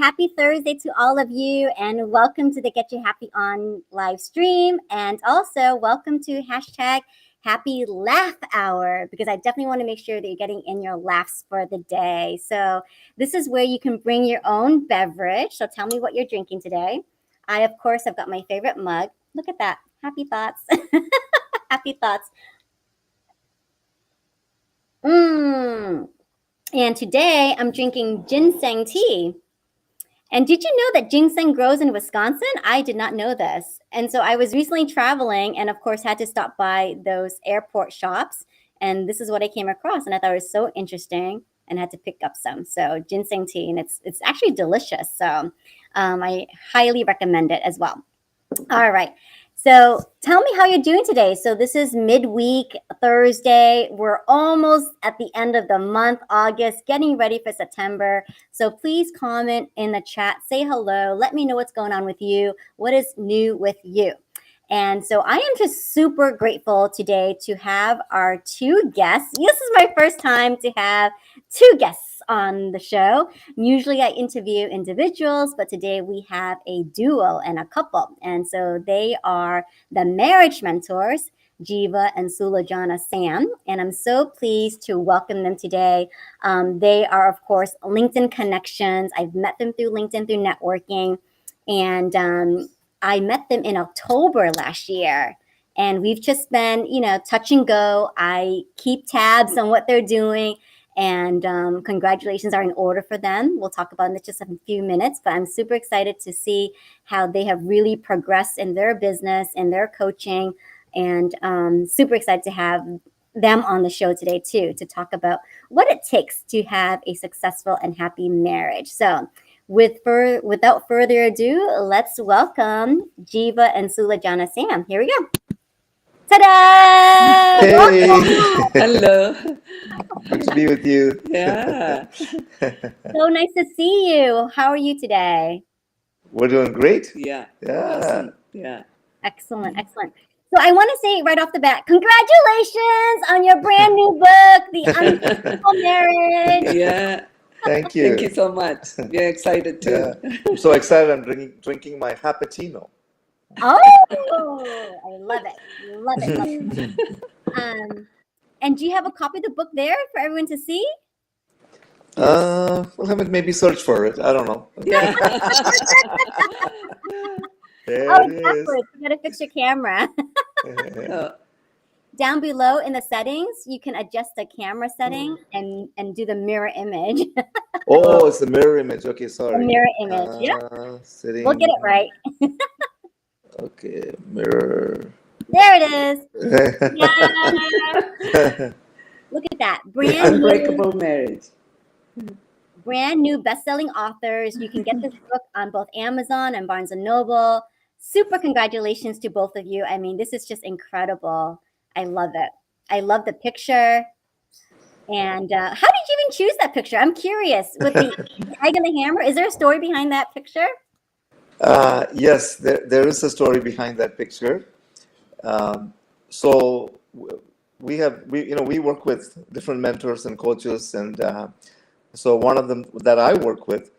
happy Thursday to all of you, and welcome to the Get You Happy On live stream. And also, welcome to hashtag Happy Laugh Hour, because I definitely want to make sure that you're getting in your laughs for the day. So, this is where you can bring your own beverage. So, tell me what you're drinking today. I, of course, have got my favorite mug. Look at that. Happy thoughts. Happy thoughts. And today I'm drinking ginseng tea. And did you know that ginseng grows in Wisconsin? I did not know this. And so I was recently traveling and, of course, had to stop by those airport shops. And this is what I came across. And I thought it was so interesting and had to pick up some. So ginseng tea, and it's actually delicious. So I highly recommend it as well. All right. So tell me how you're doing today. So this is midweek Thursday. We're almost at the end of the month, August, getting ready for September. So please comment in the chat, say hello, let me know what's going on with you, what is new with you. And so I am just super grateful today to have our two guests. This is my first time to have two guests on the show. Usually I interview individuals, but today we have a duo and a couple. And so they are the marriage mentors, Jeeva and Sulojana Sam. And I'm so pleased to welcome them today. They are, of course, LinkedIn connections. I've met them through LinkedIn, through networking. And I met them in October last year. And we've just been, touch and go. I keep tabs on what they're doing. And congratulations are in order for them. We'll talk about it in just a few minutes, but I'm super excited to see how they have really progressed in their business and their coaching, and super excited to have them on the show today too, to talk about what it takes to have a successful and happy marriage. So without further ado, let's welcome Jeeva and Sulojana Sam. Here we go. Ta-da! Hey! Hello. Good to be with you. Yeah. So nice to see you. How are you today? We're doing great. Yeah. Yeah. Awesome. Yeah. Excellent. So I want to say right off the bat, congratulations on your brand new book, The Unbreakable Marriage. Yeah. Thank you. Thank you so much. We're excited too. Yeah. I'm so excited. I'm drinking my Happatino. Oh, I love it. And do you have a copy of the book there for everyone to see? We'll have it maybe search for it. I don't know. Yeah. There Oh, it is. backwards. You gotta fix your camera. Down below in the settings, you can adjust the camera setting and do the mirror image. Oh, it's the mirror image. Okay, The sorry. mirror image. Yeah, Sitting. we'll get it right. Okay, mirror. There it is. Yeah. Look at that. Unbreakable Marriage. Brand new best-selling authors. You can get this book on both Amazon and Barnes & Noble. Super congratulations to both of you. I mean, this is just incredible. I love it. I love the picture. And how did you even choose that picture? I'm curious. With the egg and the hammer, is there a story behind that picture? Yes, there is a story behind that picture. So we work with different mentors and coaches, and so one of them that I work with,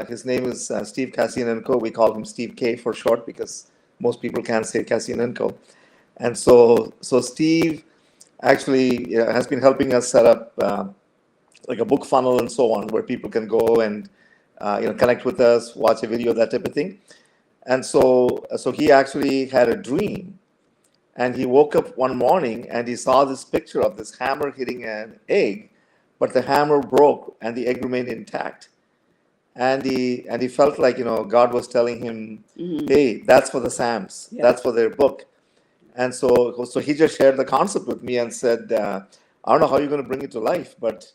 his name is Steve Cassianenko. We call him Steve K for short because most people can't say Cassianenko. And so Steve actually has been helping us set up like a book funnel and so on, where people can go and connect with us, watch a video, that type of thing. And so he actually had a dream, and he woke up one morning and he saw this picture of this hammer hitting an egg, but the hammer broke and the egg remained intact. And he felt like God was telling him, hey, that's for the Sams, that's for their book. And so he just shared the concept with me and said, I don't know how you're going to bring it to life, but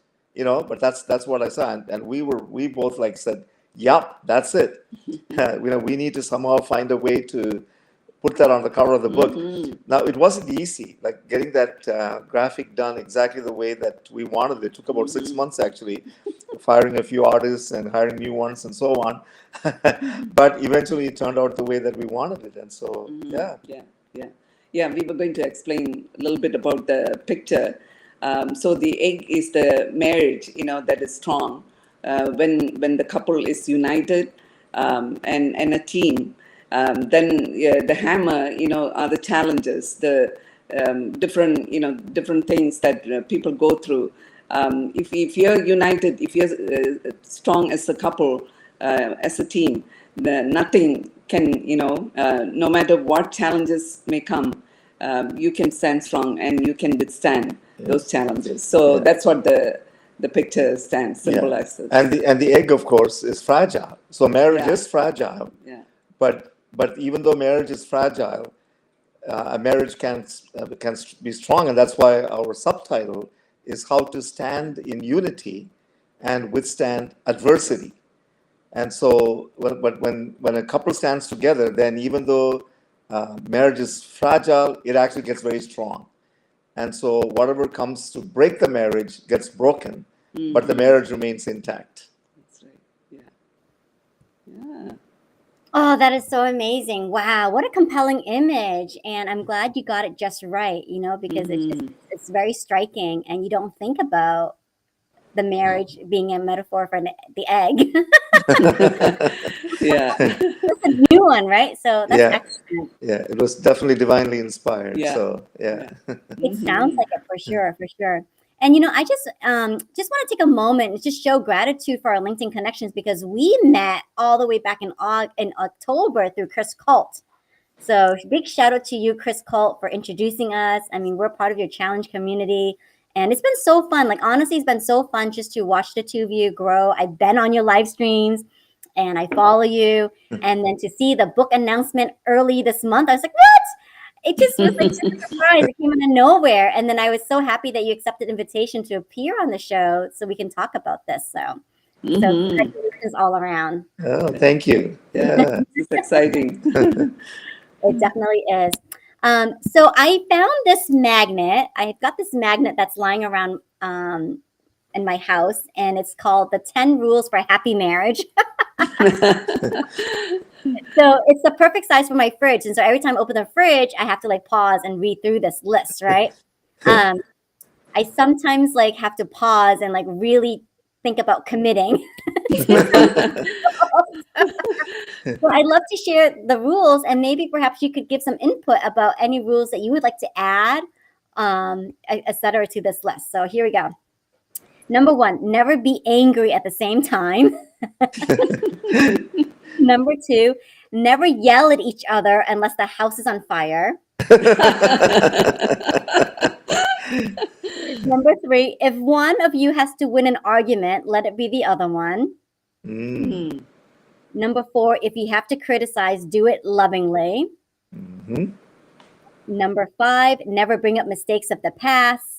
that's what I saw. And we both said, yep, that's it. We need to somehow find a way to put that on the cover of the book. Now, it wasn't easy, getting that graphic done exactly the way that we wanted. It took about 6 months, actually, firing a few artists and hiring new ones and so on. But eventually it turned out the way that we wanted it. And so, Yeah, we were going to explain a little bit about the picture. So the egg is the marriage, that is strong. when the couple is united and a team, then the hammer, are the challenges, the different things that people go through. If you're united, if you're strong as a couple, as a team, nothing can, no matter what challenges may come, you can stand strong and you can withstand those challenges. So that's what the picture symbolizes. And the egg, of course, is fragile. So marriage is fragile. Yeah. But even though marriage is fragile, a marriage can be strong, and that's why our subtitle is how to stand in unity and withstand adversity. And so, when a couple stands together, then even though marriage is fragile, it actually gets very strong. And so, whatever comes to break the marriage gets broken, but the marriage remains intact. That's right. Yeah. Oh, that is so amazing. Wow, what a compelling image. And I'm glad you got it just right, because it's very striking, and you don't think about the marriage being a metaphor for the egg. Yeah. That's a new one, right? So that's excellent. Yeah, it was definitely divinely inspired. Yeah. So, yeah. It sounds like it for sure. And I just want to take a moment and just show gratitude for our LinkedIn connections, because we met all the way back in October through Chris Colt. So big shout out to you, Chris Colt, for introducing us. I mean, we're part of your challenge community, and it's been so fun. Like, honestly, it's been so fun just to watch the two of you grow. I've been on your live streams and I follow you. And then to see the book announcement early this month, I was like, what? It just was like such a surprise. It came out of nowhere. And then I was so happy that you accepted invitation to appear on the show so we can talk about this. So congratulations all around. Oh, thank you. Yeah. It's exciting. It definitely is. So I found this magnet. I've got this magnet that's lying around in my house, and it's called the 10 Rules for Happy Marriage. So it's the perfect size for my fridge. And so every time I open the fridge, I have to pause and read through this list, right? I sometimes have to pause and really think about committing. So I'd love to share the rules, and maybe perhaps you could give some input about any rules that you would like to add, et cetera, to this list. So here we go. Number 1, never be angry at the same time. Number 2, never yell at each other unless the house is on fire. Number 3, if one of you has to win an argument, let it be the other one. Number 4, if you have to criticize, do it lovingly. Number 5, never bring up mistakes of the past.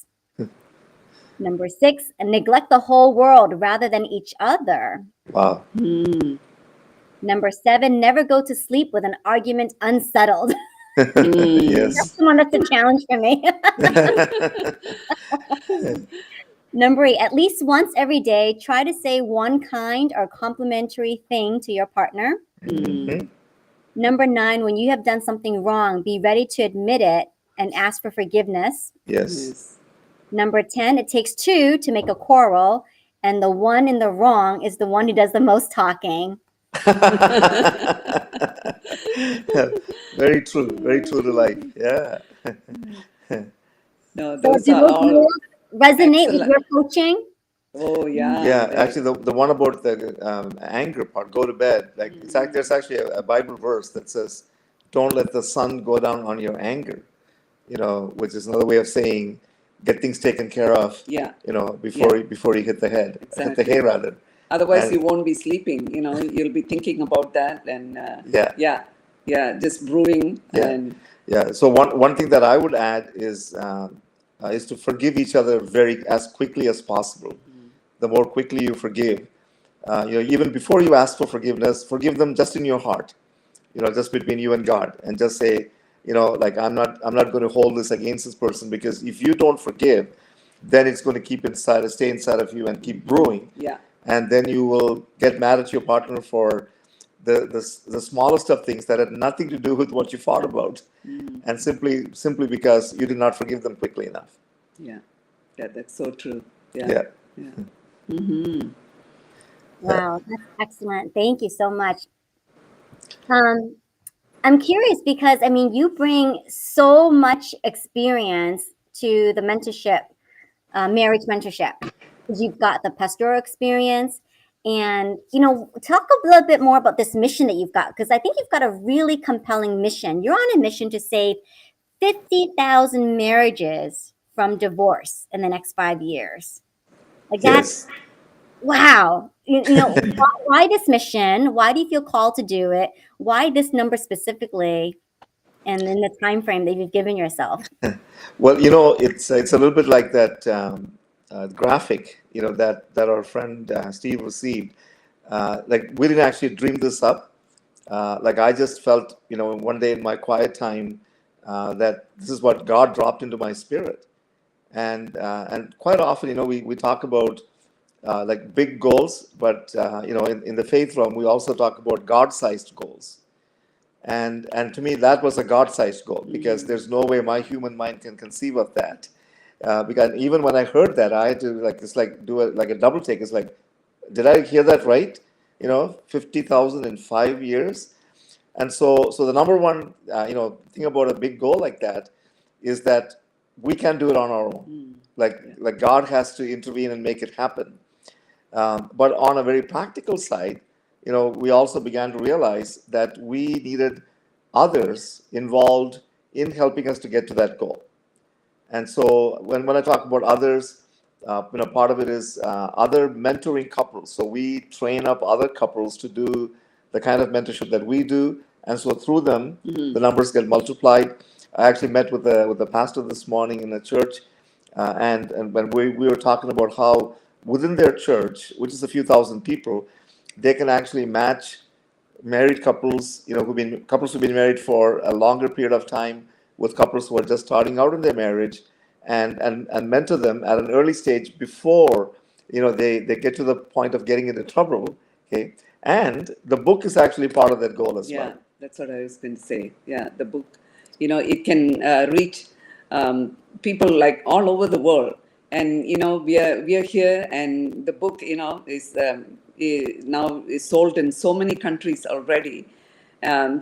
Number 6, neglect the whole world rather than each other. Wow. Number 7, never go to sleep with an argument unsettled. Yes. That's the one that's a challenge for me. Number 8, at least once every day, try to say one kind or complimentary thing to your partner. Number 9, when you have done something wrong, be ready to admit it and ask for forgiveness. Yes. Number 10, it takes 2 to make a quarrel, and the one in the wrong is the one who does the most talking. Very true to life. Yeah. No, So those do are those all rules resonate with excellent. your coaching? Oh, yeah. Yeah, actually, the one about the anger part, go to bed. There's actually a Bible verse that says, "Don't let the sun go down on your anger," which is another way of saying, get things taken care of. Yeah. Before you hit the head, hit the hay rather. Otherwise, you won't be sleeping. You'll be thinking about that, and just brewing. And So one thing that I would add is to forgive each other as quickly as possible. The more quickly you forgive, even before you ask for forgiveness, forgive them just in your heart, just between you and God, and just say, I'm not going to hold this against this person, because if you don't forgive, then it's going to stay inside of you and keep brewing. Yeah. And then you will get mad at your partner for the smallest of things that had nothing to do with what you fought about, and simply because you did not forgive them quickly enough. Yeah, that's so true. Yeah. Wow, that's excellent. Thank you so much. Um, I'm curious because I mean, you bring so much experience to the mentorship, marriage mentorship, because you've got the pastoral experience, and talk a little bit more about this mission that you've got, because I think you've got a really compelling mission. You're on a mission to save 50,000 marriages from divorce in the next 5 years. Like that's Yes. wow. Why this mission? Why do you feel called to do it? Why this number specifically? And in the time frame that you've given yourself. Well, it's a little bit like that graphic, that our friend Steve received. Like we didn't actually dream this up. Like I just felt, one day in my quiet time, that this is what God dropped into my spirit. And quite often, we talk about like big goals, but in the faith realm, we also talk about God-sized goals. And to me, that was a God-sized goal, because there's no way my human mind can conceive of that. Because even when I heard that, I had to do a double take. It's like, did I hear that right? 50,000 in 5 years. And so the number one thing about a big goal like that is that we can't do it on our own. Like God has to intervene and make it happen. But on a very practical side, we also began to realize that we needed others involved in helping us to get to that goal. And so when I talk about others, part of it is other mentoring couples. So we train up other couples to do the kind of mentorship that we do, and so through them, the numbers get multiplied. I actually met with the pastor this morning in a church, and when we were talking about how within their church, which is a few thousand people, they can actually match married couples, who've been married for a longer period of time with couples who are just starting out in their marriage, and mentor them at an early stage before they get to the point of getting into trouble. Okay, and the book is actually part of that goal as Yeah, well. that's what I was going to say. Yeah, the book, it can reach people like all over the world, and we are here, and the book, now is sold in so many countries already.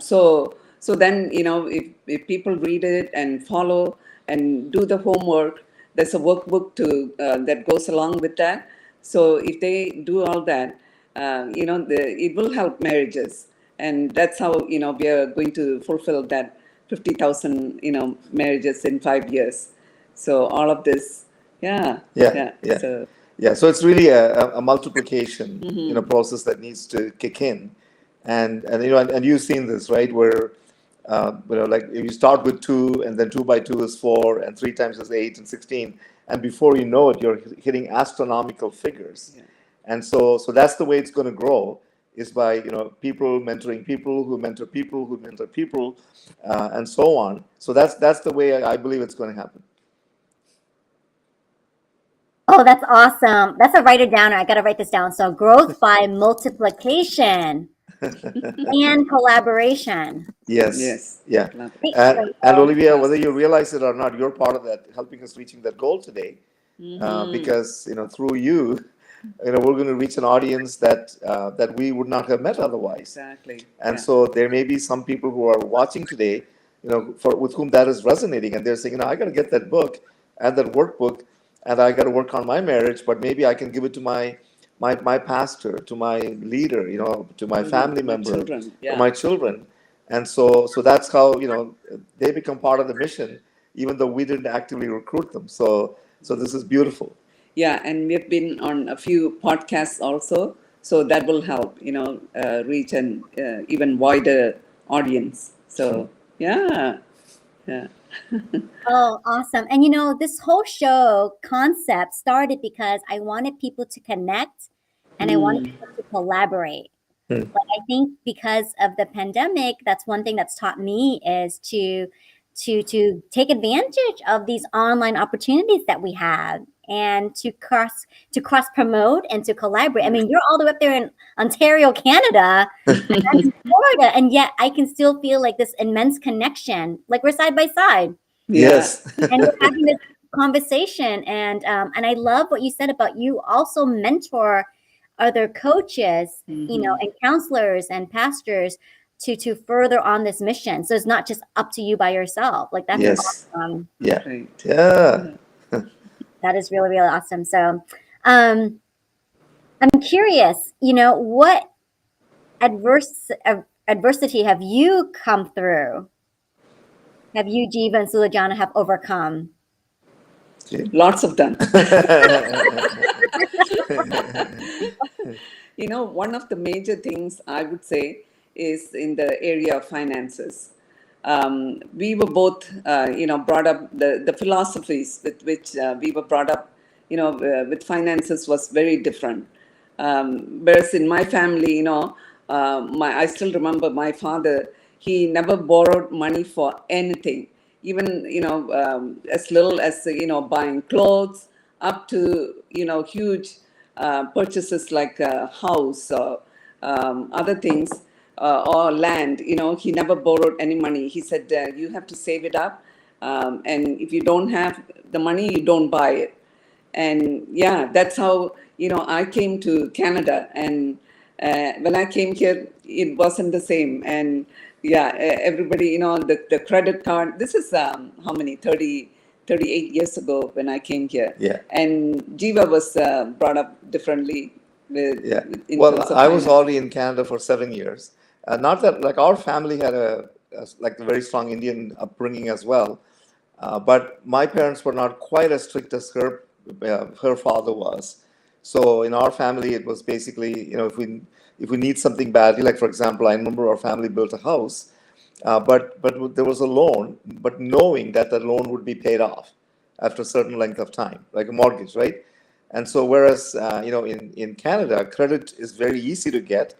So then if people read it and follow and do the homework, there's a workbook to that goes along with that. So if they do all that, it will help marriages, and that's how we are going to fulfill that 50,000 marriages in 5 years. So all of this, yeah, Yeah, yeah. yeah, So yeah. So it's really a multiplication, process that needs to kick in, and you've seen this, right? Where like if you start with two, and then 2 by 2 is 4, and 3 times is 8, and 16, and before you know it, you're hitting astronomical figures. yeah. And so that's the way it's going to grow, is by people mentoring people who mentor people who mentor people, and so on. So that's the way I believe it's going to happen. Oh, that's awesome. That's a write it down. I got to write this down. So growth by multiplication and collaboration. Yes, Yes, yeah. Great. And So, Olivia, whether you realize it or not, you're part of that, helping us reaching that goal today, because through you, we're going to reach an audience that we would not have met otherwise. exactly. And Yeah. so there may be some people who are watching today, with whom that is resonating, and they're saying, I got to get that book and that workbook, and I got to work on my marriage, but maybe I can give it to my pastor, to my leader, to my family My member, children, to yeah. my children. And so that's how they become part of the mission, even though we didn't actively recruit them. So this is beautiful. Yeah, and we've been on a few podcasts also, so that will help, reach an even wider audience. So, yeah, yeah. oh, awesome. And this whole show concept started because I wanted people to connect and I wanted people to collaborate. Hmm. But I think because of the pandemic, that's one thing that's taught me is to take advantage of these online opportunities that we have and to cross promote and to collaborate. I mean, you're all the way up there in Ontario, Canada, and I'm in Florida, and yet I can still feel like this immense connection, like we're side by side, Yeah. Yes. and we're having this conversation. And I love what you said about you also mentor other coaches, and counselors and pastors to further on this mission. So it's not just up to you by yourself. Like that's Yes. awesome. Yeah. Right. Yeah. That is really, really awesome. So I'm curious, what adversity have you come through? Have you, Jeeva and Sulojana, have overcome? Lots of them. One of the major things I would say is in the area of finances. We were both, brought up the philosophies with which we were brought up, with finances was very different. Whereas in my family, I still remember my father, he never borrowed money for anything, even, as little as, buying clothes up to, huge purchases like a house or other things or land. He never borrowed any money. He said, you have to save it up. And if you don't have the money, you don't buy it. And yeah, that's how I came to Canada. And when I came here, it wasn't the same. And yeah, everybody, the credit card. This is how many 38 years ago when I came here. Yeah. And Jeeva was brought up differently with Yeah. in Well, terms of I was finance. already in Canada for 7 years. Not that like our family had a very strong Indian upbringing as well, but my parents were not quite as strict as her father was. So in our family, it was basically if we need something badly, like for example, I remember our family built a house, but there was a loan, but knowing that the loan would be paid off after a certain length of time, like a mortgage, right? And so, whereas in Canada, credit is very easy to get,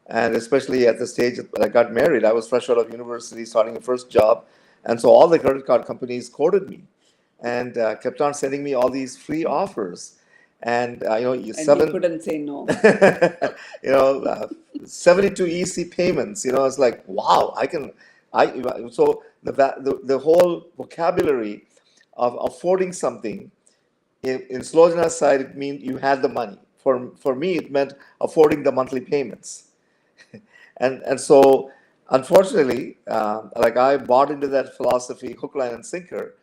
and especially at the stage that I got married, I was fresh out of university, starting a first job, and so all the credit card companies courted me, and kept on sending me all these free offers, and And you couldn't say no. 72 easy payments. It's like, wow, so the whole vocabulary of affording something in Sulojana's side, it means you had the money. For me, it meant affording the monthly payments. And so, unfortunately, like I bought into that philosophy, hook, line, and sinker.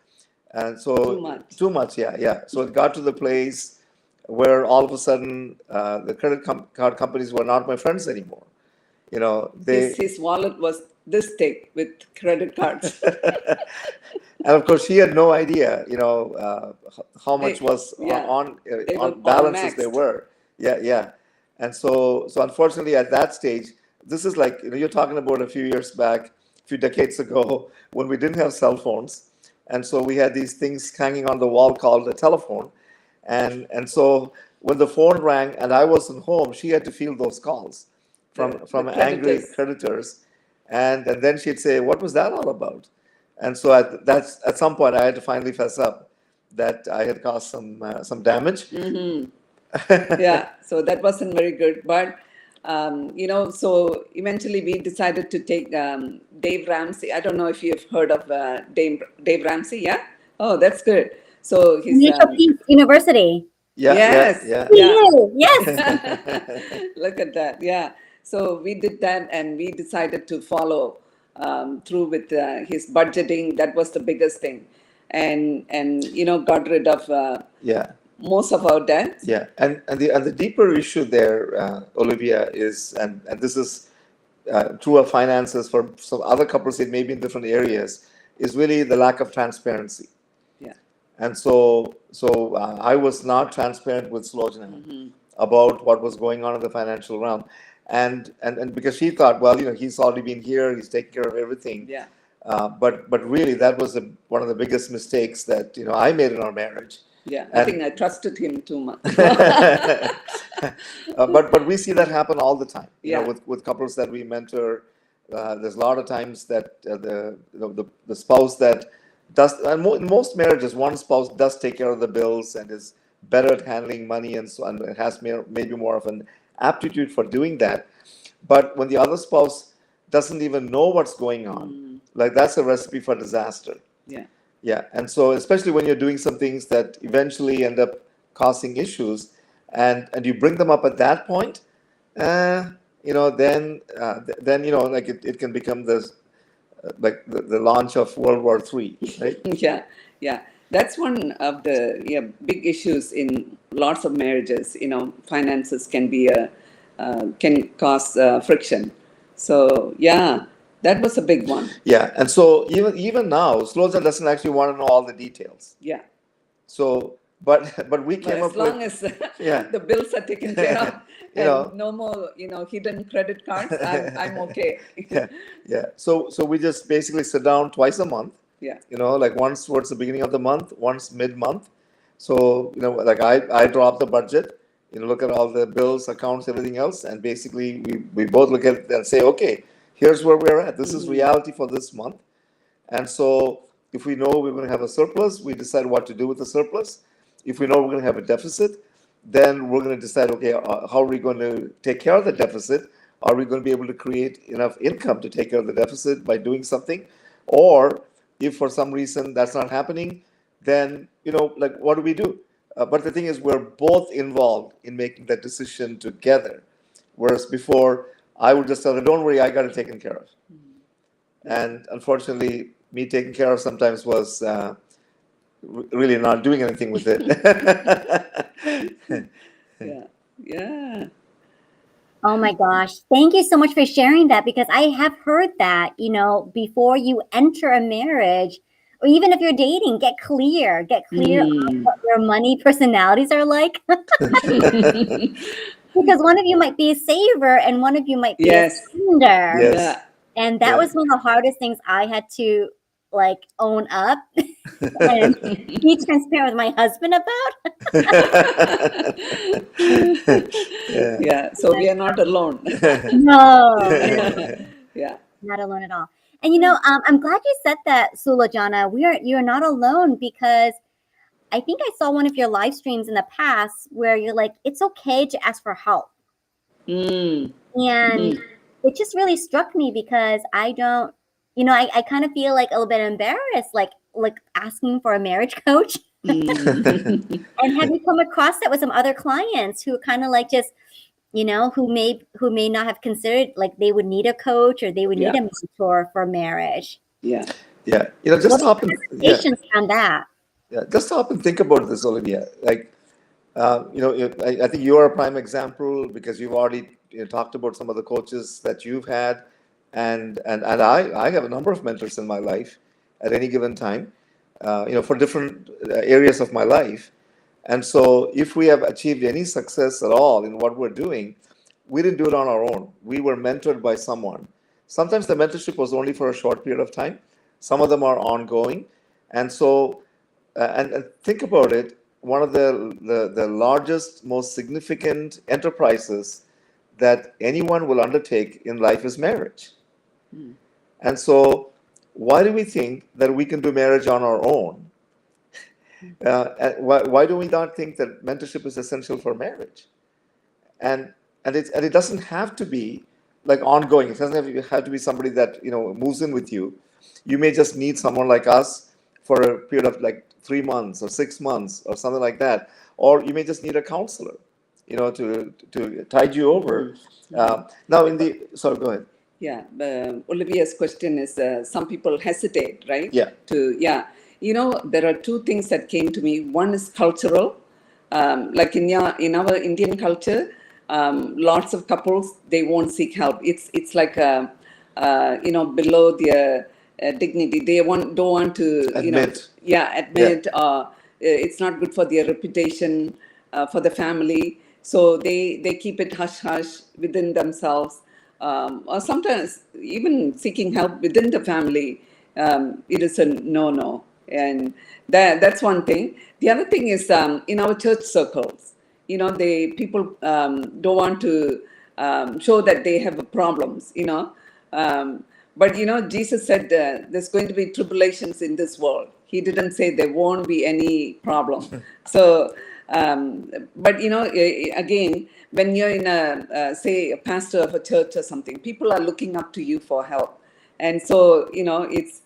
And so, Too much. Yeah. So it got to the place where all of a sudden the credit card companies were not my friends anymore. His wallet was this thick with credit cards. And of course, she had no idea, how much was Yeah. They were on balances all they maxed. were. Yeah. And so unfortunately, at that stage, this is like, you're talking about a few years back, a few decades ago, when we didn't have cell phones. And so we had these things hanging on the wall called a telephone. And so when the phone rang and I wasn't home, she had to field those calls from The angry creditors. creditors. And then she'd say, what was that all about? And so at some point, I had to finally fess up that I had caused some damage. Yeah, so that wasn't very good. But, so eventually we decided to take Dave Ramsey. I don't know if you've heard of Dave Ramsey, yeah? Oh, that's good. So he's, Financial Peace University. yes, Yeah. Yes. Look at that. Yeah. So we did that and we decided to follow through with his budgeting. That was the biggest thing. And got rid of Yeah. most of our debts. Yeah. And the deeper issue there, Olivia, is, and this is true of finances for some other couples, it may be in different areas, is really the lack of transparency. Yeah. And so I was not transparent with Sulojana about what was going on in the financial realm. And because she thought, well, he's already been here, he's taking care of everything. Yeah. But really, that was one of the biggest mistakes that I made in our marriage. Yeah, I think I trusted him too much. But we see that happen all the time. Yeah. With couples that we mentor, there's a lot of times that the spouse that does, and in most marriages, one spouse does take care of the bills and is better at handling money, and so and has maybe more of an aptitude for doing that. But when the other spouse doesn't even know what's going on, like that's a recipe for disaster. Yeah. Yeah, and so especially when you're doing some things that eventually end up causing issues, and you bring them up at that point, then like it can become this like the launch of World War III, right? Yeah, yeah. That's one of the big issues in lots of marriages. Finances can cause friction. So yeah, that was a big one. Yeah, and so even now, Slojan doesn't actually want to know all the details. Yeah. So, but we But came as up long with, as yeah, the bills are taken care of you and know, no more, hidden credit cards, I'm okay. yeah, yeah. So we just basically sit down twice a month. Yeah. Like once towards the beginning of the month, once mid-month. So like I drop the budget. Look at all the bills, accounts, everything else, and basically we both look at it and say, okay, here's where we're at. This is reality for this month. And so if we know we're going to have a surplus, we decide what to do with the surplus. If we know we're going to have a deficit, then we're going to decide, okay, how are we going to take care of the deficit? Are we going to be able to create enough income to take care of the deficit by doing something? Or if for some reason that's not happening, then, like, what do we do? But the thing is, we're both involved in making that decision together. Whereas before, I would just tell her, don't worry, I got it taken care of. And unfortunately, me taking care of sometimes was really not doing anything with it. Yeah. Yeah. Oh my gosh. Thank you so much for sharing that, because I have heard that, before you enter a marriage, or even if you're dating, get clear on what your money personalities are like. Because one of you might be a saver and one of you might be a Yes. spender. Yes. Yeah. And that Yeah. was one of the hardest things I had to own up and be transparent with my husband about. Yeah. Yeah. So we are not alone. No, Yeah. not alone at all. And I'm glad you said that, Sulojana. You're not alone, because I think I saw one of your live streams in the past where you're like, it's okay to ask for help. Mm. And it just really struck me, because I don't, I kind of feel like a little bit embarrassed, like asking for a marriage coach. Mm. And have you come across that with some other clients who kind of just, who may not have considered like they would need a coach or they would need Yeah. a mentor for marriage? Yeah. Yeah. Just What stop are and your recommendations on that? just stop and think about this, Olivia. Like, I think you are a prime example because you've already talked about some of the coaches that you've had, and I have a number of mentors in my life at any given time, for different areas of my life. And so, if we have achieved any success at all in what we're doing, we didn't do it on our own. We were mentored by someone. Sometimes the mentorship was only for a short period of time. Some of them are ongoing, and so and think about it. One of the largest, most significant enterprises that anyone will undertake in life is marriage. And so, why do we think that we can do marriage on our own? Why do we not think that mentorship is essential for marriage? And it doesn't have to be like ongoing. It doesn't have to be somebody that moves in with you. You may just need someone like us for a period of like 3 months or 6 months or something like that, or you may just need a counselor, to tide you over. Now, sorry, go ahead. Yeah, Olivia's question is some people hesitate, right? Yeah. There are two things that came to me. One is cultural. Like in our Indian culture, lots of couples, they won't seek help. It's like below their dignity. They don't want to Admit. admit. It's not good for their reputation, for the family. So they keep it hush hush within themselves. Or sometimes even seeking help within the family, it is a no. And that's one thing. The other thing is in our church circles, people don't want to show that they have problems, but Jesus said there's going to be tribulations in this world. He didn't say there won't be any problem. So, but again, when you're in say a pastor of a church or something, people are looking up to you for help, and so it's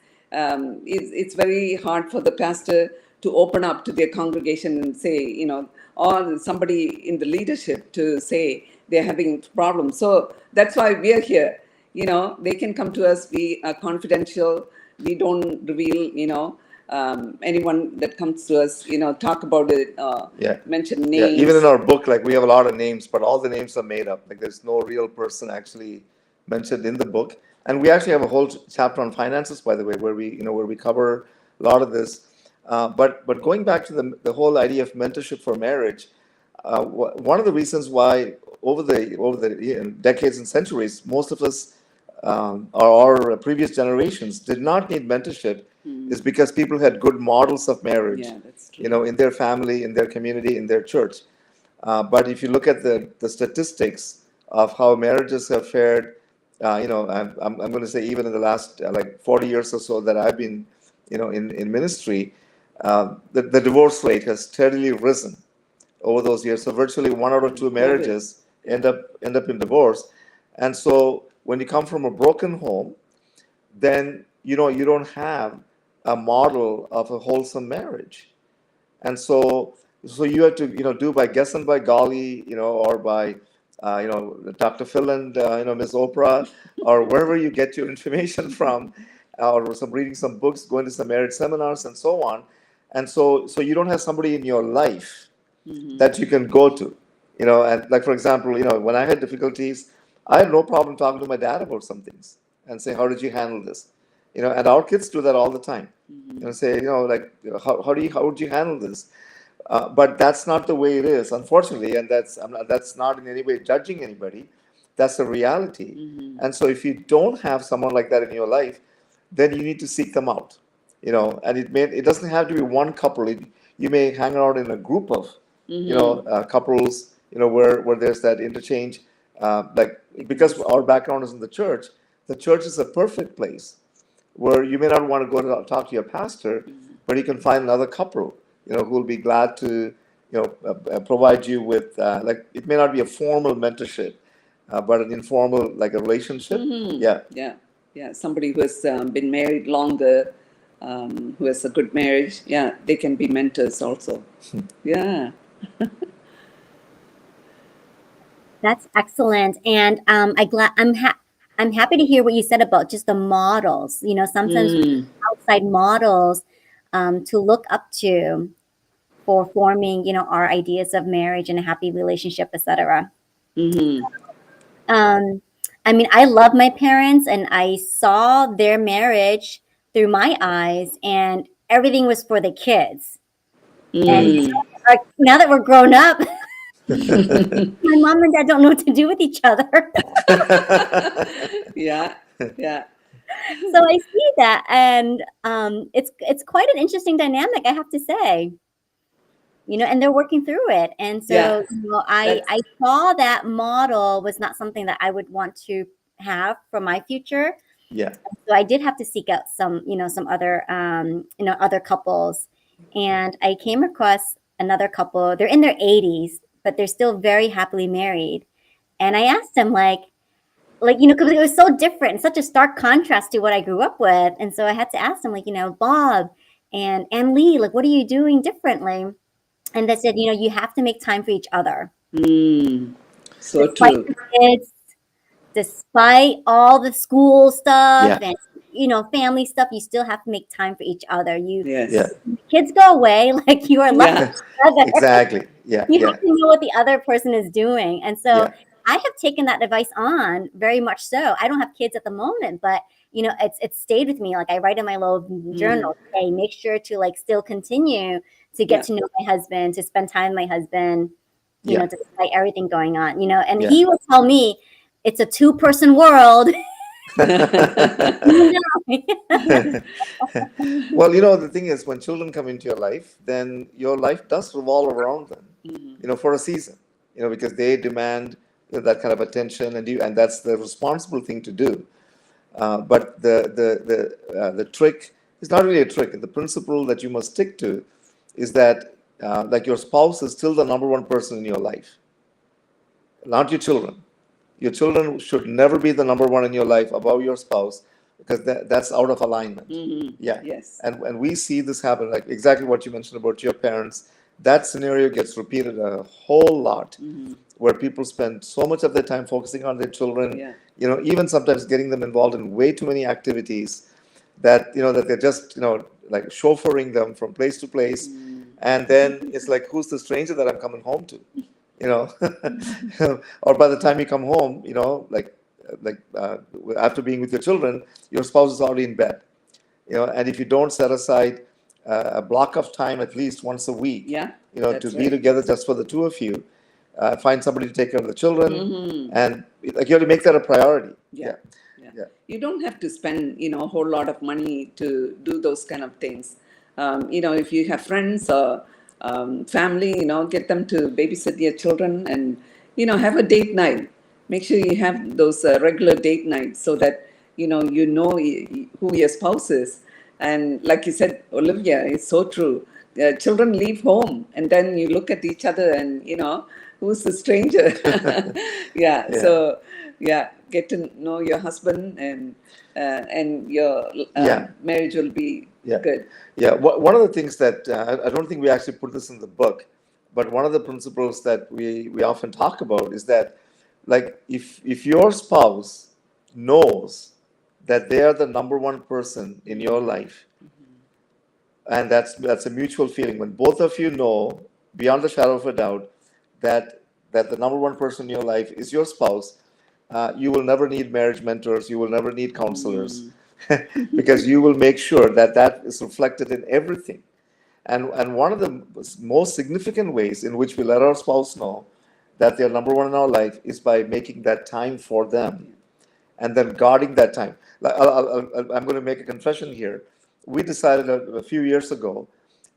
very hard for the pastor to open up to their congregation and say, or somebody in the leadership to say they're having problems. So that's why we are here. They can come to us. We are confidential. We don't reveal, anyone that comes to us, talk about it, Yeah. mention Yeah, even in names. our book, like we have a lot of names, but all the names are made up. Like there's no real person actually mentioned in the book. And we actually have a whole chapter on finances, by the way, where we cover a lot of this. But going back to the whole idea of mentorship for marriage, one of the reasons why over the decades and centuries, most of us or our previous generations did not need mentorship is because people had good models of marriage, Yeah, that's true. in their family, in their community, in their church. But if you look at the statistics of how marriages have fared, I'm going to say even in the last like 40 years or so that I've been, in ministry, the divorce rate has steadily risen over those years. So virtually one out of two COVID. marriages end up in divorce. And so when you come from a broken home, then you don't have a model of a wholesome marriage. And so you have to do by guess and by golly, or by Dr. Phil and Miss Oprah, or wherever you get your information from, or reading some books, going to some marriage seminars, and so on. And so you don't have somebody in your life that you can go to, and like for example, when I had difficulties, I had no problem talking to my dad about some things and say, how did you handle this? And our kids do that all the time. Say, like, how would you handle this? But that's not the way it is, unfortunately, and that's not in any way judging anybody. That's the reality. And so if you don't have someone like that in your life, then you need to seek them out. And it doesn't have to be one couple. You may hang out in a group of couples, where there's that interchange. Like because our background is in the church is a perfect place where you may not want to go to talk to your pastor, but you can find another couple, who will be glad to, provide you with, like, it may not be a formal mentorship, but an informal, like a relationship. Yeah. Yeah, somebody who has been married longer, who has a good marriage. Yeah, they can be mentors also. Yeah. That's excellent, and I'm happy to hear what you said about just the models. Sometimes we need outside models to look up to for forming, our ideas of marriage and a happy relationship, etc. Um, I mean, I love my parents, and I saw their marriage through my eyes, and everything was for the kids. And now that we're grown up, my mom and dad don't know what to do with each other. Yeah. So I see that, and it's quite an interesting dynamic, I have to say. And they're working through it, and so Yeah. I saw that model was not something that I would want to have for my future. Yeah. So I did have to seek out some other other couples, and I came across another couple. They're in their 80s, but they're still very happily married. And I asked them because it was so different, such a stark contrast to what I grew up with. And so I had to ask them, Bob and Ann Lee, what are you doing differently? And they said, you have to make time for each other. So Despite true. the kids, despite all the school stuff Yeah. and family stuff, you still have to make time for each other. Yes. Yeah. Kids go away, you are left Yeah. with each other. Exactly. Yeah. You Yeah. have to know what the other person is doing. And so Yeah. I have taken that advice on very much so. I don't have kids at the moment, but it's stayed with me. I write in my little journal, hey, make sure to still continue to get to know my husband, to spend time with my husband, Yeah. despite everything going on, and Yeah. he will tell me it's a two-person world. Well, the thing is, when children come into your life, then your life does revolve around them, for a season, because they demand that kind of attention, and that's the responsible thing to do. But the trick is not really a trick. The principle that you must stick to is that like your spouse is still the number one person in your life, not your children. Your children should never be the number one in your life above your spouse, because that's out of alignment. Yeah. Yes. And we see this happen, like exactly what you mentioned about your parents that scenario gets repeated a whole lot, Mm-hmm. where people spend so much of their time focusing on their children, Yeah. even sometimes getting them involved in way too many activities that, that they're just, like chauffeuring them from place to place. Mm. And then it's like, who's the stranger that I'm coming home to? You know, or by the time you come home, after being with your children, your spouse is already in bed. And if you don't set aside a block of time at least once a week, Yeah, to that's be right. together just for the two of you, find somebody to take care of the children, Mm-hmm. and like you have to make that a priority. Yeah. Yeah. Yeah. You don't have to spend, a whole lot of money to do those kind of things. If you have friends or family, get them to babysit your children and, have a date night. Make sure you have those regular date nights so that, who your spouse is. And like you said, Olivia, it's so true. Children leave home and then you look at each other and, who's the stranger? Yeah. Yeah. So, yeah, get to know your husband and your Yeah. marriage will be Yeah. good. Yeah, one of the things that I don't think we actually put this in the book, but one of the principles that we often talk about is that, like, if your spouse knows that they are the number one person in your life, and that's a mutual feeling when both of you know beyond the shadow of a doubt that the number one person in your life is your spouse, you will never need marriage mentors, you will never need counselors, because you will make sure that that is reflected in everything. And one of the most significant ways in which we let our spouse know that they're number one in our life is by making that time for them and then guarding that time. Like, I'm going to make a confession here. We decided a few years ago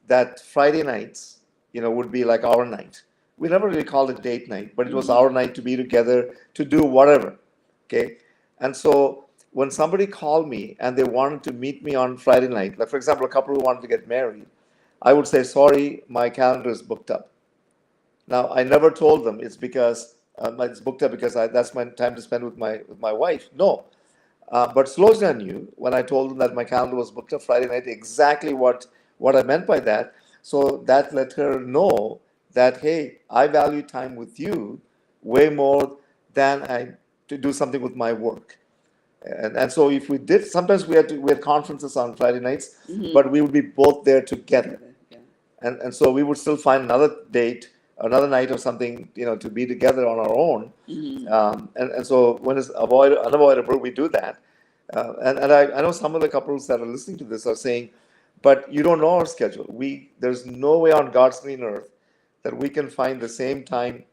that Friday nights, would be like our night. We never really called it date night, but it was our night to be together to do whatever. Okay, and so when somebody called me and they wanted to meet me on Friday night, like for example, a couple who wanted to get married, I would say, sorry, my calendar is booked up. Now, I never told them it's because it's booked up because that's my time to spend with my wife. No, but Sulojana knew when I told them that my calendar was booked up Friday night exactly what I meant by that. So that let her know that, hey, I value time with you way more than I to do something with my work. And so if we did, sometimes we had conferences on Friday nights, but we would be both there together. Yeah. And so we would still find another date, another night or something, to be together on our own. And so when it's unavoidable, we do that. And I know some of the couples that are listening to this are saying, but you don't know our schedule. There's no way on God's green earth that we can find the same time,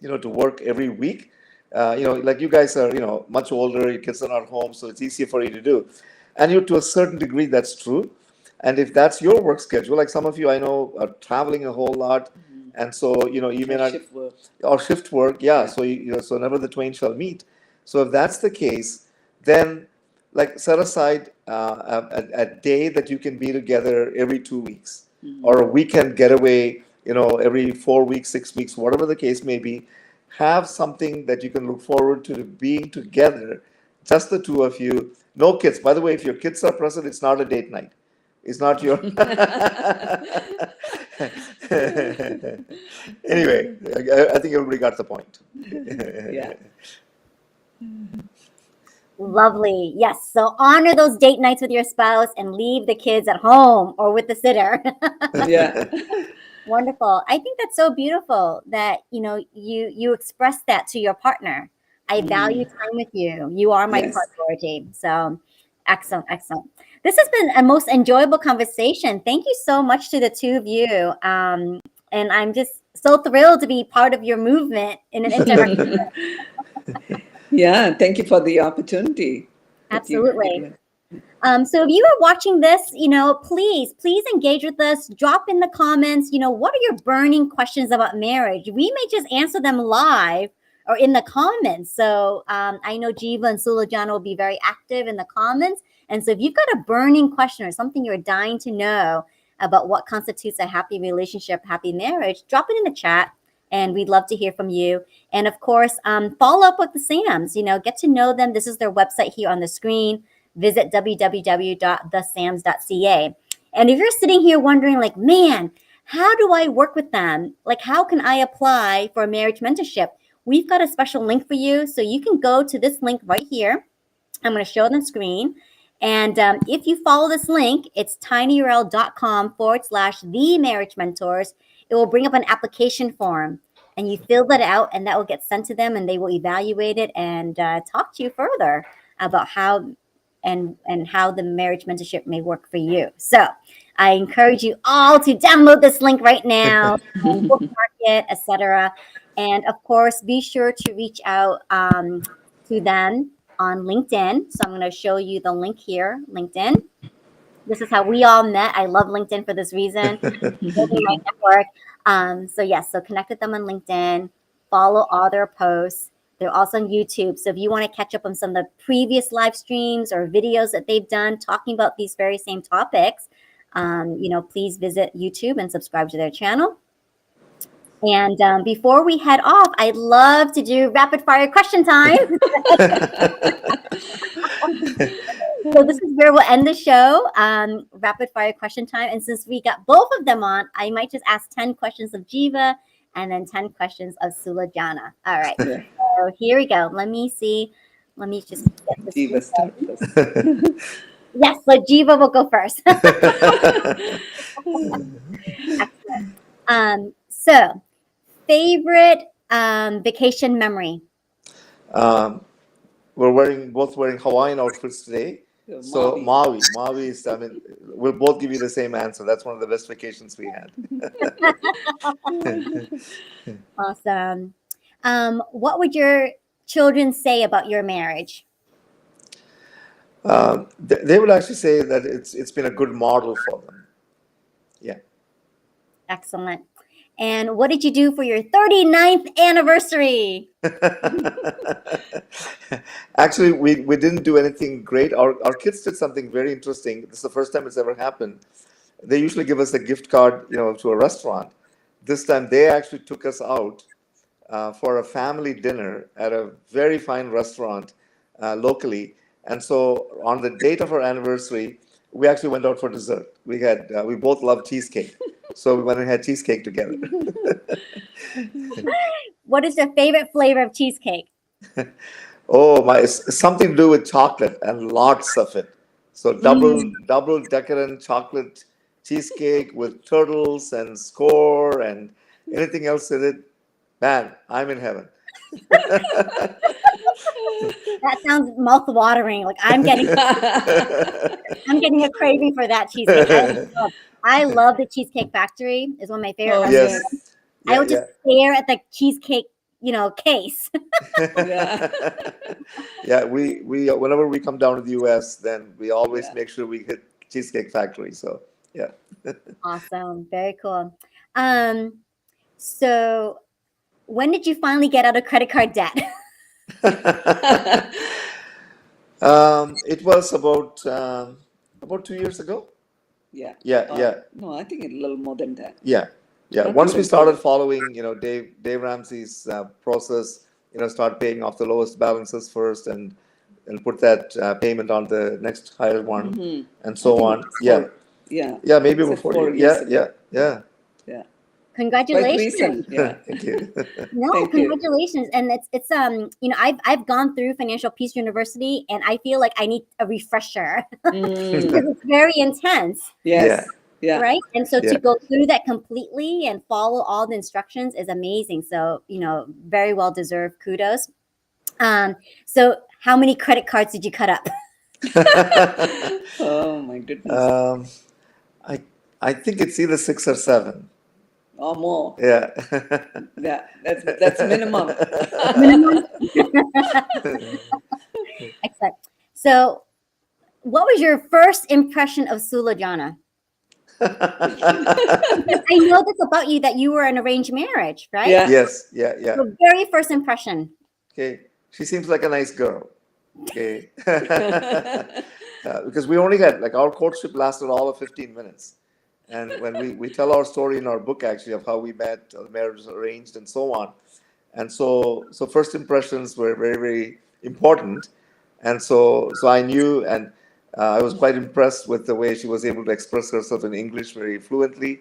to work every week. Like you guys are, much older, your kids are not home, so it's easier for you to do. And to a certain degree, that's true. And if that's your work schedule, like some of you I know are traveling a whole lot, and so you may not Shift work. or shift work, yeah. Yeah. So so never the twain shall meet. So if that's the case, then like set aside a day that you can be together every 2 weeks, or a weekend getaway, every 4 weeks, 6 weeks, whatever the case may be. Have something that you can look forward to being together, just the two of you. No kids. By the way, if your kids are present, it's not a date night. It's not your. Anyway, I think everybody got the point. Yeah. Lovely. Yes. So honor those date nights with your spouse and leave the kids at home or with the sitter. Yeah. Wonderful. I think that's so beautiful that, you express that to your partner. I value time with you. You are my Yes. priority. So excellent, excellent. This has been a most enjoyable conversation. Thank you so much to the two of you. And I'm just so thrilled to be part of your movement in an interactive. Yeah. Thank you for the opportunity. that you- Absolutely. So if you are watching this, please engage with us. Drop in the comments, what are your burning questions about marriage? We may just answer them live or in the comments. So I know Jeeva and Sulojana will be very active in the comments. And so if you've got a burning question or something you're dying to know about what constitutes a happy relationship, happy marriage, drop it in the chat. And we'd love to hear from you. And of course, follow up with the Sams, get to know them. This is their website here on the screen. Visit www.thesams.ca. And if you're sitting here wondering, like, man, how do I work with them? Like, how can I apply for a marriage mentorship? We've got a special link for you. So you can go to this link right here. I'm going to show on the screen. And if you follow this link, it's tinyurl.com/the marriage mentors. It will bring up an application form and you fill that out and that will get sent to them and they will evaluate it and talk to you further about how and how the marriage mentorship may work for you. So I encourage you all to download this link right now, bookmark it, etc. And of course, be sure to reach out to them on LinkedIn. So I'm going to show you the link here, LinkedIn. This is how we all met. I love LinkedIn for this reason, building my network. So yes, so connect with them on LinkedIn, follow all their posts. They're also on YouTube. So if you want to catch up on some of the previous live streams or videos that they've done talking about these very same topics, please visit YouTube and subscribe to their channel. And before we head off, I'd love to do rapid fire question time. So this is where we'll end the show, rapid fire question time. And since we got both of them on, I might just ask 10 questions of Jeeva and then 10 questions of Sulojana. All right, so here we go. Let me see. Let me just get this. Jeeva start first. Yes, so Jeeva will go first. Excellent. So favorite vacation memory? We're both wearing Hawaiian outfits today. So Maui is, we'll both give you the same answer. That's one of the best vacations we had. Awesome. What would your children say about your marriage? They would actually say that it's been a good model for them. Yeah. Excellent. And what did you do for your 39th anniversary? Actually, we didn't do anything great. Our kids did something very interesting. This is the first time it's ever happened. They usually give us a gift card, to a restaurant. This time they actually took us out for a family dinner at a very fine restaurant locally. And so on the date of our anniversary, we actually went out for dessert. We both love cheesecake. So we went and had cheesecake together. What is your favorite flavor of cheesecake? It's something to do with chocolate and lots of it. So double decadent chocolate cheesecake with turtles and score and anything else in it. Man, I'm in heaven. That sounds mouth-watering. Like I'm getting a craving for that cheesecake. I love the Cheesecake Factory. It's one of my favorite restaurants. Yes. I would just stare at the cheesecake, case. Yeah, we whenever we come down to the US, then we always make sure we hit Cheesecake Factory. So yeah. Awesome. Very cool. So when did you finally get out of credit card debt? It was about 2 years ago. Yeah. No, I think a little more than that. Yeah. Once we started following, Dave Ramsey's process, start paying off the lowest balances first and put that payment on the next higher one, and so on. Yeah, maybe before. 4 years ago. Yeah. Congratulations. Recent. Yeah. Thank you. No, congratulations. And it's I've gone through Financial Peace University and I feel like I need a refresher because it's very intense. Yes. Yeah. Right. And so to go through that completely and follow all the instructions is amazing. So, very well deserved kudos. So how many credit cards did you cut up? Oh my goodness. I think it's either 6 or 7. Or more. Yeah. Yeah. That's minimum. Excellent. So what was your first impression of Sulojana? I know this about you, that you were an arranged marriage, right? Yeah. Yes. Yeah. The very first impression. Okay. She seems like a nice girl. Okay. Because we only had, our courtship lasted all of 15 minutes. And when we tell our story in our book, actually, of how we met, the marriage was arranged, and so on. And so first impressions were very, very important. And so I knew, and I was quite impressed with the way she was able to express herself in English very fluently.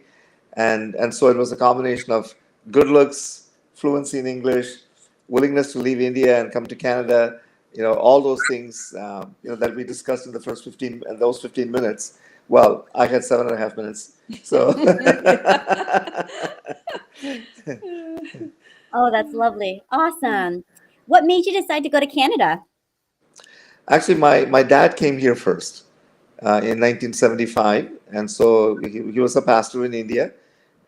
and so it was a combination of good looks, fluency in English, willingness to leave India and come to Canada. All those things that we discussed in the first 15 and those 15 minutes. Well, I had 7.5 minutes. So Oh, that's lovely. Awesome. What made you decide to go to Canada? actually, my dad came here first in 1975, and so he was a pastor in India,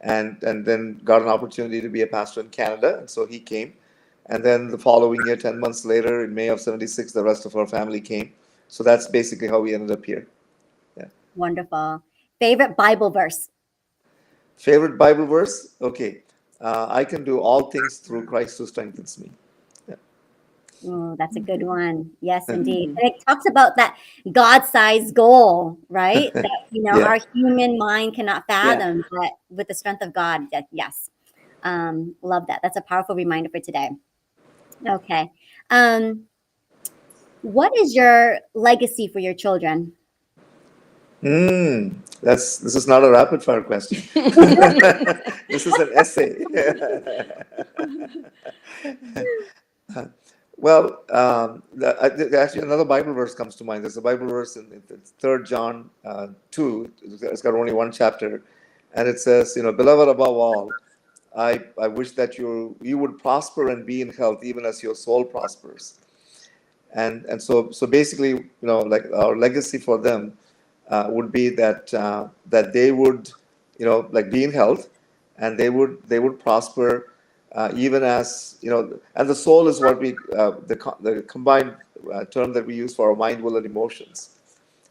and then got an opportunity to be a pastor in Canada, and so he came. And then the following year, 10 months later, in May of 76, the rest of our family came. So that's basically how we ended up here. Yeah. Wonderful. Favorite Bible verse? Favorite Bible verse? Okay. I can do all things through Christ who strengthens me. Yeah. Oh, that's a good one. Yes, indeed. And it talks about that God-sized goal, right? That, Yeah. our human mind cannot Yeah. fathom, but with the strength of God, yes. Love that. That's a powerful reminder for today. Okay. What is your legacy for your children? This is not a rapid fire question. This is an essay. Well, actually, another Bible verse comes to mind. There's a Bible verse in 3 John 2. It's got only one chapter, and it says, "Beloved, above all, I wish that you would prosper and be in health, even as your soul prospers." And so basically, like our legacy for them would be that they would, like be in health, and they would prosper, even as and the soul is what we the combined term that we use for our mind, will, and emotions.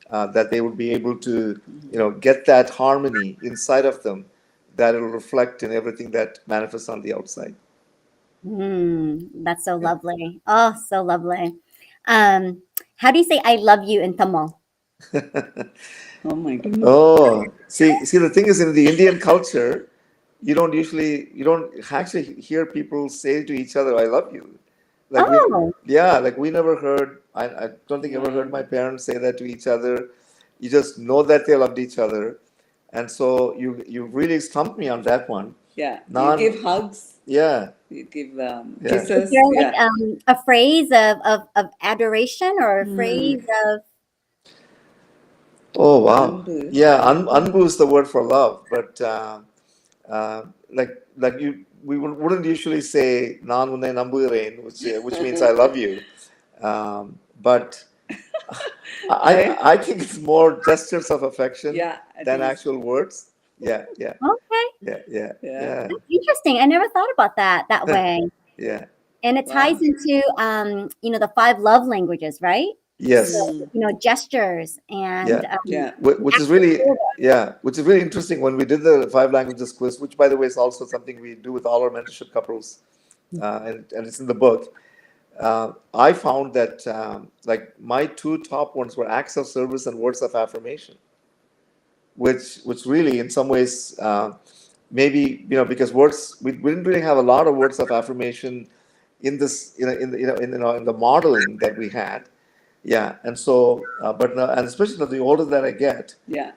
That they would be able to get that harmony inside of them, that it will reflect in everything that manifests on the outside. That's so lovely. Oh, so lovely. How do you say "I love you" in Tamil? Oh my goodness. Oh, see, the thing is, in the Indian culture, you don't actually hear people say to each other, "I love you." Like Oh, we never heard. I don't think I ever heard my parents say that to each other. You just know that they loved each other, and so you really stumped me on that one. Yeah. You Non, give hugs. yeah, You give yeah. is kisses. there like Yeah. a phrase of adoration or a phrase of Oh wow, Anbu. yeah. Anbu is the word for love, but like we wouldn't usually say "நான் உன்னை நம்புகிறேன்," which means I love you. But Right? I think it's more gestures of affection Yeah. I than think actual words. Yeah, yeah, okay? yeah, yeah, Yeah. yeah, That's interesting. I never thought about that way. yeah. And it ties Wow. into the 5 love languages, right? Yes, So, gestures and yeah. Yeah. Which is acts of really, service. yeah, which is really interesting when we did the 5 languages quiz, which by the way is also something we do with all our mentorship couples, and it's in the book. I found that like my 2 top ones were acts of service and words of affirmation, which really in some ways maybe because words we didn't really have a lot of words of affirmation in this in the modeling that we had. Yeah, and so but now, and especially the older that I get, Yeah.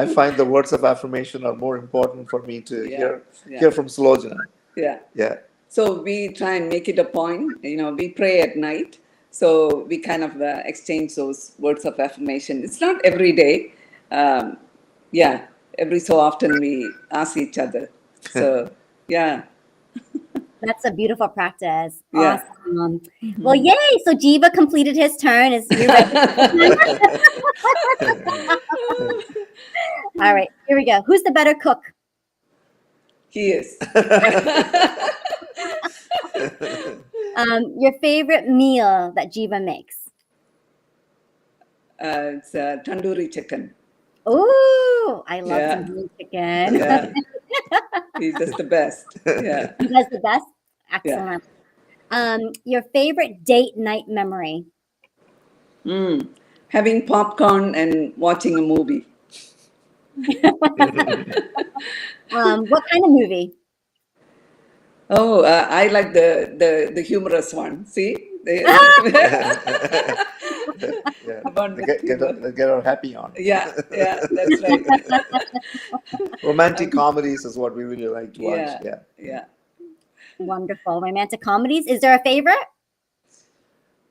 I find the words of affirmation are more important for me to Yeah. hear from Sulojana. Yeah. Yeah. So we try and make it a point. We pray at night. So we kind of exchange those words of affirmation. It's not every day. Yeah. Every so often we ask each other. So, yeah. That's a beautiful practice. Yeah. Awesome. Well, yay! So Jeeva completed his turn. Is you ready? All right, here we go. Who's the better cook? He is. Your favorite meal that Jeeva makes? It's tandoori chicken. Oh, I love Yeah. tandoori chicken. Yeah. He's just the best. Yeah. He does the best. Excellent. Your favorite date night memory? Having popcorn and watching a movie. What kind of movie? Oh, I like the humorous one. See, Yeah, The one with humor. get our happy on. Yeah, that's right. Romantic comedies is what we really like to watch. Yeah, yeah. Wonderful. Romantic comedies. Is there a favorite?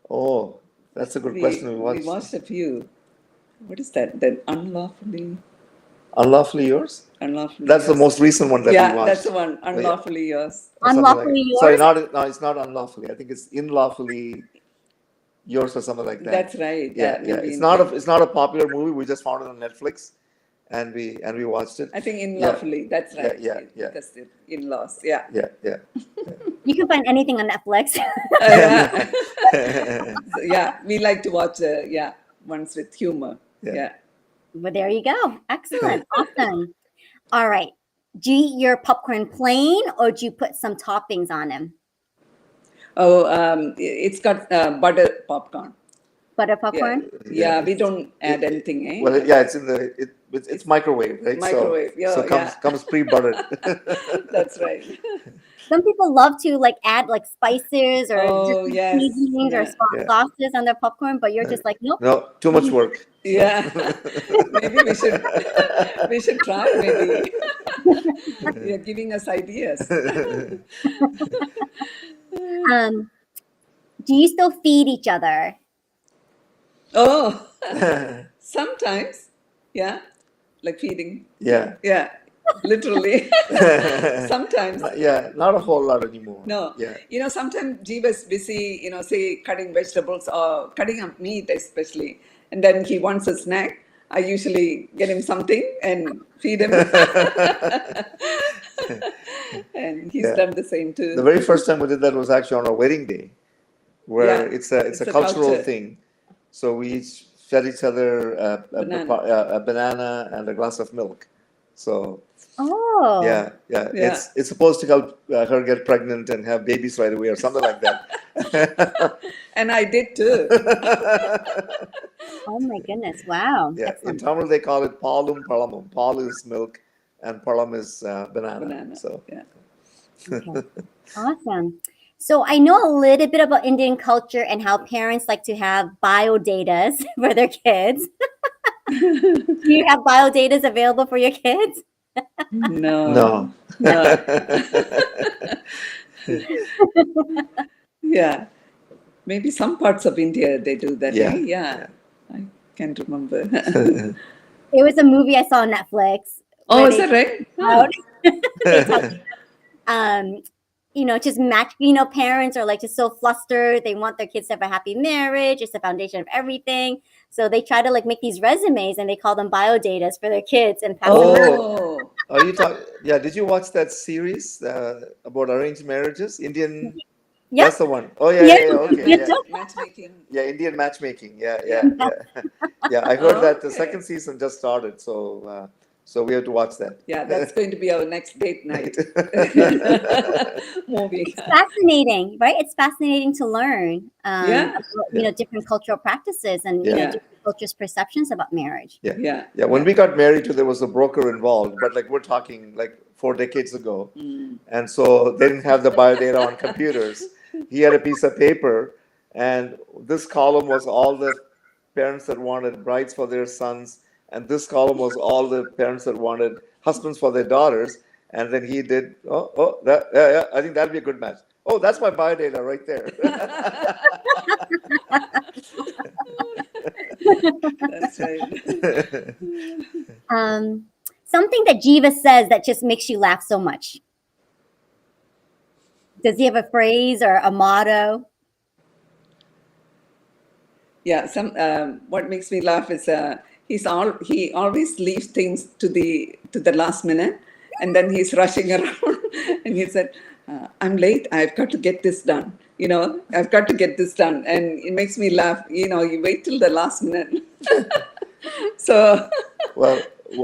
Oh, that's a good question. We watched a few. What is that? That unlawfully Yours? Unlawfully That's the yours. most recent one that we Yeah, watched. that's the one. Unlawfully yours. Or something Unlawfully yours? Sorry, no, it's not unlawfully. I think it's unlawfully yours or something like that. That's right. Yeah. maybe It's not a popular movie. We just found it on Netflix, and we watched it. I think unlawfully. That's right. Yeah. Because the in-laws. Yeah. Yeah. You can find anything on Netflix. Yeah. So, yeah, we like to watch. Ones with humor. Yeah. Well, there you go. Excellent. Awesome. All right. Do you eat your popcorn plain or do you put some toppings on them? Oh, it's got butter popcorn. Butter popcorn? Yeah, we don't add anything, eh? Well, it's in it's microwave, right? Microwave, So comes pre-buttered. That's right. Some people love to like add like spices or different yes. seasonings or sauces on their popcorn, but you're just like, nope. No, too much work. Yeah. Maybe we should try. Maybe you're giving us ideas. Do you still feed each other? Oh, sometimes. Yeah, like feeding. Yeah. Yeah, literally. Sometimes. Yeah, not a whole lot anymore. No. Yeah. Sometimes Jeeva's busy, say cutting vegetables or cutting up meat especially. And then he wants a snack. I usually get him something and feed him. And he's done the same too. The very first time we did that was actually on our wedding day, where it's a cultural culture. thing. So we each fed each other a banana and a glass of milk. So yeah. It's supposed to help her get pregnant and have babies right away or something like that. And I did too. Oh my goodness. Wow. Yeah. Excellent. In Tamil they call it palum palamum. Pal is milk and palam is banana. So yeah. Okay. Awesome. So I know a little bit about Indian culture and how parents like to have biodatas for their kids. Do you have biodatas available for your kids? No. Yeah. Maybe some parts of India they do that. Yeah. Yeah. I can't remember. It was a movie I saw on Netflix. Oh, is that right? Just parents are like just so flustered. They want their kids to have a happy marriage. It's the foundation of everything. So they try to like make these resumes and they call them biodatas for their kids and pass them around. Are you talking? Yeah, did you watch that series about arranged marriages? Indian. Yeah. That's the one. Oh yeah. Okay. Yeah. Matchmaking. Yeah, Indian matchmaking. Yeah. Yeah, I heard that the second season just started, so we have to watch that. Yeah, that's going to be our next date night movie. It's fascinating, right? It's fascinating to learn about, different cultural practices and different cultures' perceptions about marriage. Yeah. When we got married, too, there was a broker involved, but like we're talking like 4 decades ago, and so they didn't have the biodata on computers. He had a piece of paper, and this column was all the parents that wanted brides for their sons, and this column was all the parents that wanted husbands for their daughters. And then he did, I think that'd be a good match. Oh, that's my biodata right there. That's right. Something that Jeeva says that just makes you laugh so much. Does he have a phrase or a motto? Yeah, what makes me laugh is he always leaves things to the last minute, and then he's rushing around, and he said, "I'm late. I've got to get this done. I've got to get this done," and it makes me laugh. You wait till the last minute. So, well,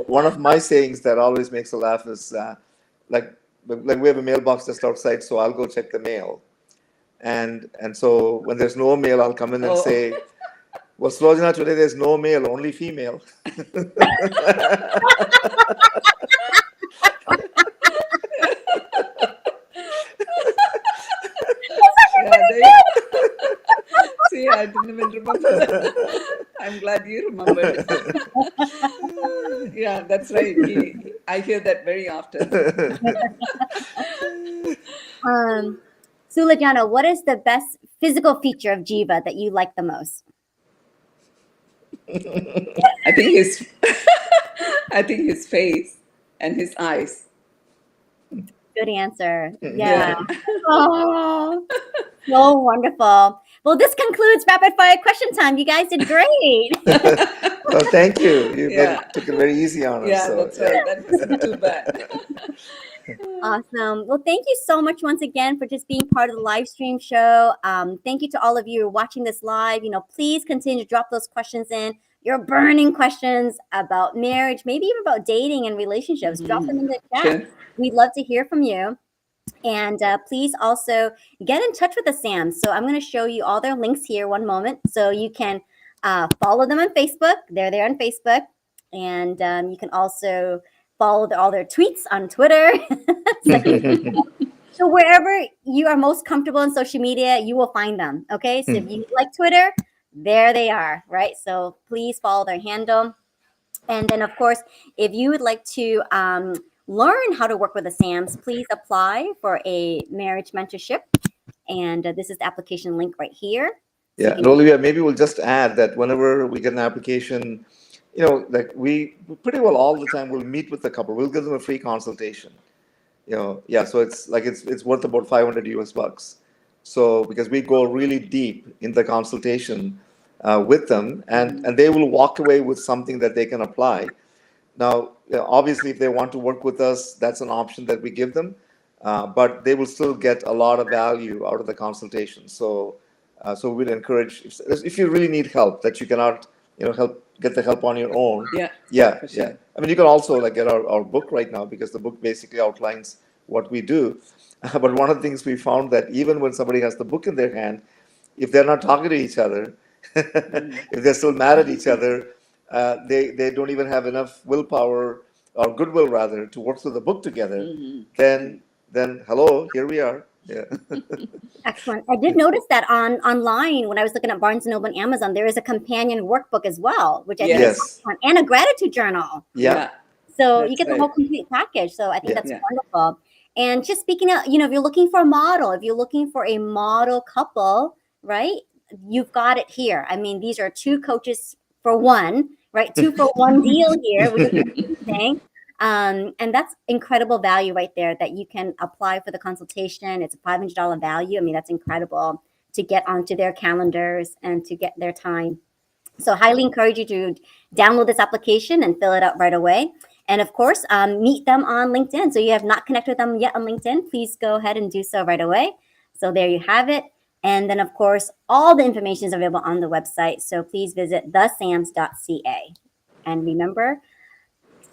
one of my sayings that always makes a laugh is like we have a mailbox just outside, so I'll go check the mail, and so when there's no mail, I'll come in and say, "Well, Sulojana, today there's no male, only female." See, I didn't even remember that. I'm glad you remembered. Yeah, that's right. I hear that very often. Sulojana, what is the best physical feature of Jeeva that you like the most? I think I think his face and his eyes. Good answer. Yeah. Yeah. Oh, so wonderful. Well, this concludes rapid fire question time. You guys did great. Well, thank you. You Yeah. took it very easy on us. Yeah, So, that's right. That wasn't too bad. Awesome. Well, thank you so much once again for just being part of the live stream show. Thank you to all of you who are watching this live. Please continue to drop those questions in. Your burning questions about marriage, maybe even about dating and relationships. Drop them in the chat. Sure. We'd love to hear from you. And please also get in touch with the Sams. So I'm going to show you all their links here one moment. So you can follow them on Facebook. They're there on Facebook. And you can also follow all their tweets on Twitter. So wherever you are most comfortable in social media, you will find them. Okay. So if you like Twitter, there they are. Right. So please follow their handle. And then, of course, if you would like to learn how to work with the SAMs, please apply for a marriage mentorship. And this is the application link right here. yeah, and Olivia, maybe we'll just add that whenever we get an application, like we pretty well all the time we'll meet with the couple. We'll give them a free consultation. Yeah. So it's worth about $500. So because we go really deep in the consultation with them, and they will walk away with something that they can apply. Now, obviously, if they want to work with us, that's an option that we give them, but they will still get a lot of value out of the consultation. So we'd encourage if you really need help that you cannot, get the help on your own. Yeah. For sure. Yeah. I mean, you can also get our book right now because the book basically outlines what we do. But one of the things we found that even when somebody has the book in their hand, if they're not talking to each other, if they're still mad at each other, they don't even have enough willpower or goodwill rather to work through the book together. Then hello, here we are. Yeah. Excellent. I did notice that online when I was looking at Barnes & Noble and Amazon, there is a companion workbook as well, which I think is Yes. excellent, and a gratitude journal. Yeah. So That's you get the right. whole complete package. So I think that's Yeah. wonderful. And just speaking of, if you're looking for a model, if you're looking for a model couple, right, you've got it here. I mean, these are two coaches for one, right? 2 for 1 deal here, which is amazing. And that's incredible value right there that you can apply for the consultation. It's a $500 value. I mean, that's incredible to get onto their calendars and to get their time. So highly encourage you to download this application and fill it out right away. And of course, meet them on LinkedIn. So you have not connected with them yet on LinkedIn, please go ahead and do so right away. So there you have it. And then, of course, all the information is available on the website. So please visit thesams.ca. And remember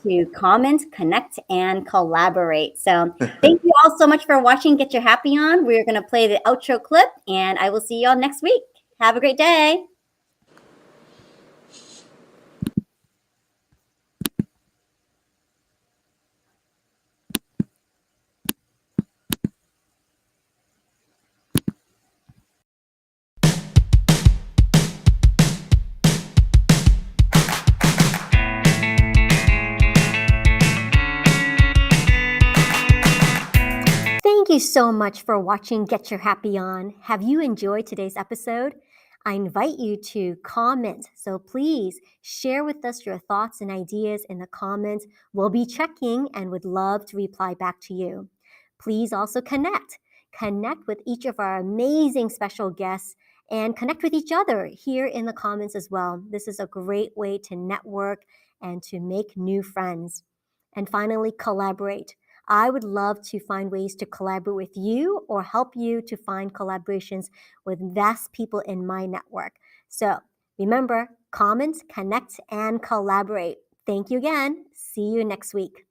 to comment, connect, and collaborate. So thank you all so much for watching Get Your Happy On. We're going to play the outro clip, and I will see you all next week. Have a great day. Thank you so much for watching Get Your Happy On. Have you enjoyed today's episode? I invite you to comment. So please share with us your thoughts and ideas in the comments. We'll be checking and would love to reply back to you. Please also connect. Connect with each of our amazing special guests and connect with each other here in the comments as well. This is a great way to network and to make new friends. And finally, collaborate. I would love to find ways to collaborate with you or help you to find collaborations with vast people in my network. So remember, comment, connect, and collaborate. Thank you again. See you next week.